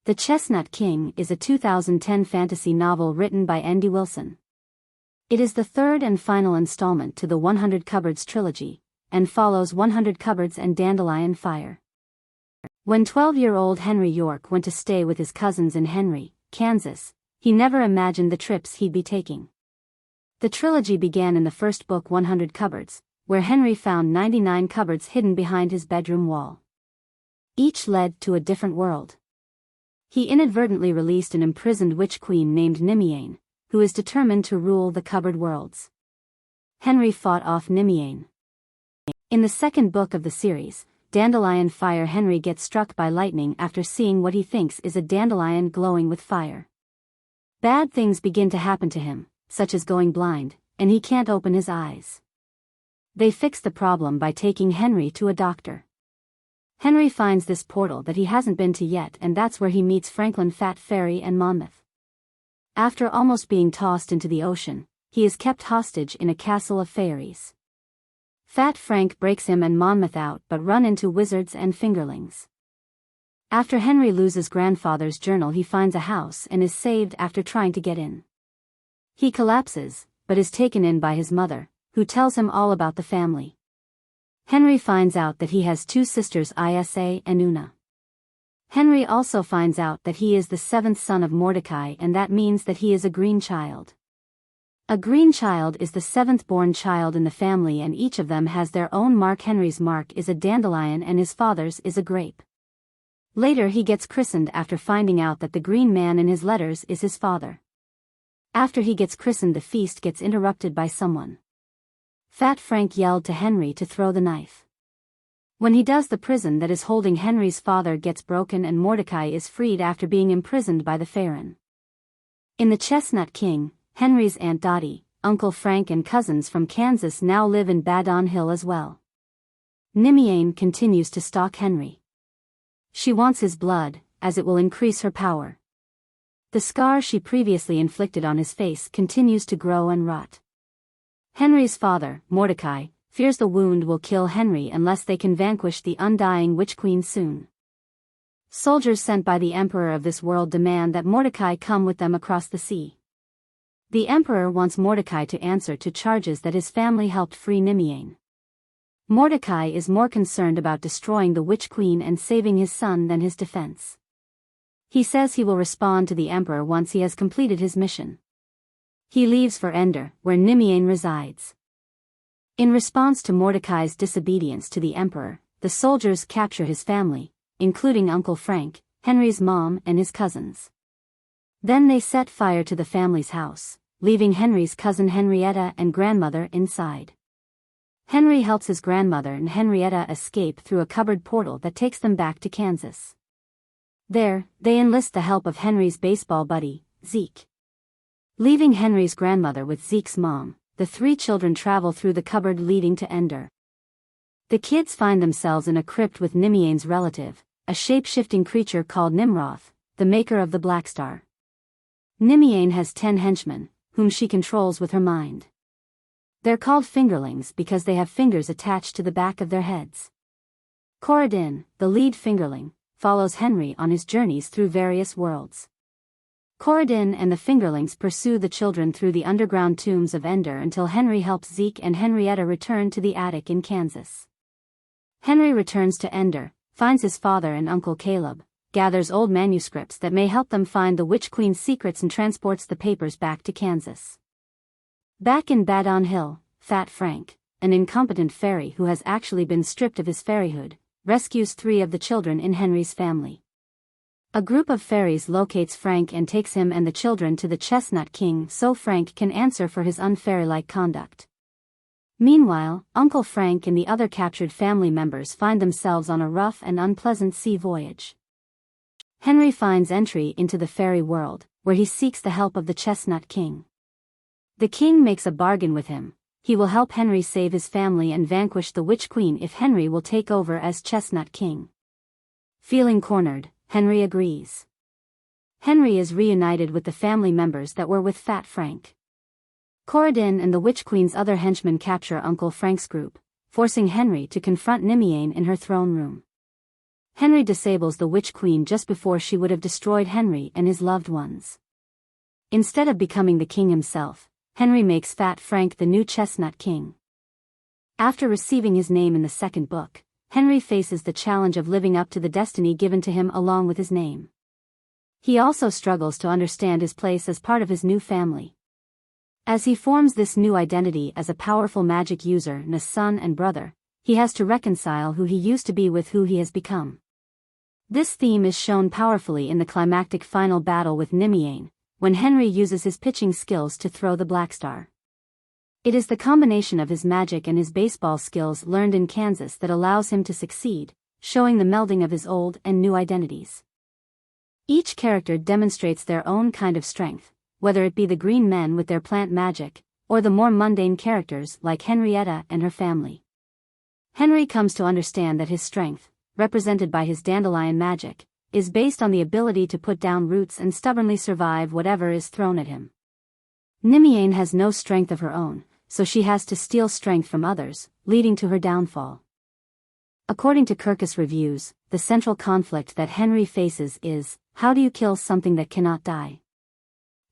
The Chestnut King is a 2010 fantasy novel written by Andy Wilson. It is the third and final installment to the 100 Cupboards trilogy, and follows 100 Cupboards and Dandelion Fire. When 12-year-old Henry York went to stay with his cousins in Henry, Kansas, he never imagined the trips he'd be taking. The trilogy began in the first book 100 Cupboards, where Henry found 99 cupboards hidden behind his bedroom wall. Each led to a different world. He inadvertently released an imprisoned witch queen named Nimiane, who is determined to rule the cupboard worlds. Henry fought off Nimiane. In the second book of the series, Dandelion Fire, Henry gets struck by lightning after seeing what he thinks is a dandelion glowing with fire. Bad things begin to happen to him, such as going blind, and he can't open his eyes. They fix the problem by taking Henry to a doctor. Henry finds this portal that he hasn't been to yet, and that's where he meets Franklin Fat Fairy and Monmouth. After almost being tossed into the ocean, he is kept hostage in a castle of fairies. Fat Frank breaks him and Monmouth out but run into wizards and fingerlings. After Henry loses grandfather's journal, he finds a house and is saved after trying to get in. He collapses, but is taken in by his mother, who tells him all about the family. Henry finds out that he has two sisters, Isa and Una. Henry also finds out that he is the seventh son of Mordecai, and that means that he is a green child. A green child is the seventh born child in the family, and each of them has their own mark. Henry's mark is a dandelion and his father's is a grape. Later he gets christened after finding out that the green man in his letters is his father. After he gets christened, the feast gets interrupted by someone. Fat Frank yelled to Henry to throw the knife. When he does, the prison that is holding Henry's father gets broken and Mordecai is freed after being imprisoned by the Farron. In The Chestnut King, Henry's Aunt Dottie, Uncle Frank and cousins from Kansas now live in Badon Hill as well. Nimiane continues to stalk Henry. She wants his blood, as it will increase her power. The scar she previously inflicted on his face continues to grow and rot. Henry's father, Mordecai, fears the wound will kill Henry unless they can vanquish the undying witch queen soon. Soldiers sent by the emperor of this world demand that Mordecai come with them across the sea. The emperor wants Mordecai to answer to charges that his family helped free Nimiane. Mordecai is more concerned about destroying the witch queen and saving his son than his defense. He says he will respond to the emperor once he has completed his mission. He leaves for Ender, where Nimiane resides. In response to Mordecai's disobedience to the emperor, the soldiers capture his family, including Uncle Frank, Henry's mom and his cousins. Then they set fire to the family's house, leaving Henry's cousin Henrietta and grandmother inside. Henry helps his grandmother and Henrietta escape through a cupboard portal that takes them back to Kansas. There, they enlist the help of Henry's baseball buddy, Zeke. Leaving Henry's grandmother with Zeke's mom, the three children travel through the cupboard leading to Ender. The kids find themselves in a crypt with Nimiane's relative, a shape-shifting creature called Nimroth, the maker of the Black Star. Nimiane has 10 henchmen, whom she controls with her mind. They're called fingerlings because they have fingers attached to the back of their heads. Corridin, the lead fingerling, follows Henry on his journeys through various worlds. Corridin and the fingerlings pursue the children through the underground tombs of Ender until Henry helps Zeke and Henrietta return to the attic in Kansas. Henry returns to Ender, finds his father and Uncle Caleb, gathers old manuscripts that may help them find the Witch Queen's secrets and transports the papers back to Kansas. Back in Badon Hill, Fat Frank, an incompetent fairy who has actually been stripped of his fairyhood, rescues 3 of the children in Henry's family. A group of fairies locates Frank and takes him and the children to the Chestnut King so Frank can answer for his unfairy-like conduct. Meanwhile, Uncle Frank and the other captured family members find themselves on a rough and unpleasant sea voyage. Henry finds entry into the fairy world, where he seeks the help of the Chestnut King. The king makes a bargain with him. He will help Henry save his family and vanquish the Witch Queen if Henry will take over as Chestnut King. Feeling cornered, Henry agrees. Henry is reunited with the family members that were with Fat Frank. Corridin and the Witch Queen's other henchmen capture Uncle Frank's group, forcing Henry to confront Nimiane in her throne room. Henry disables the Witch Queen just before she would have destroyed Henry and his loved ones. Instead of becoming the king himself, Henry makes Fat Frank the new Chestnut King. After receiving his name in the second book, Henry faces the challenge of living up to the destiny given to him along with his name. He also struggles to understand his place as part of his new family. As he forms this new identity as a powerful magic user and a son and brother, he has to reconcile who he used to be with who he has become. This theme is shown powerfully in the climactic final battle with Nimiane, when Henry uses his pitching skills to throw the Black Star. It is the combination of his magic and his baseball skills learned in Kansas that allows him to succeed, showing the melding of his old and new identities. Each character demonstrates their own kind of strength, whether it be the green men with their plant magic, or the more mundane characters like Henrietta and her family. Henry comes to understand that his strength, represented by his dandelion magic, is based on the ability to put down roots and stubbornly survive whatever is thrown at him. Nimiane has no strength of her own, so she has to steal strength from others, leading to her downfall. According to Kirkus Reviews, the central conflict that Henry faces is, how do you kill something that cannot die?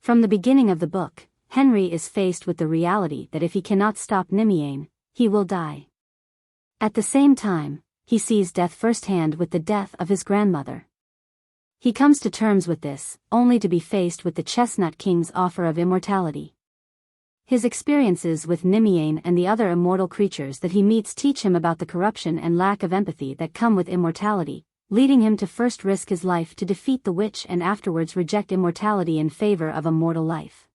From the beginning of the book, Henry is faced with the reality that if he cannot stop Nimiane, he will die. At the same time, he sees death firsthand with the death of his grandmother. He comes to terms with this, only to be faced with the Chestnut King's offer of immortality. His experiences with Nimiane and the other immortal creatures that he meets teach him about the corruption and lack of empathy that come with immortality, leading him to first risk his life to defeat the witch and afterwards reject immortality in favor of a mortal life.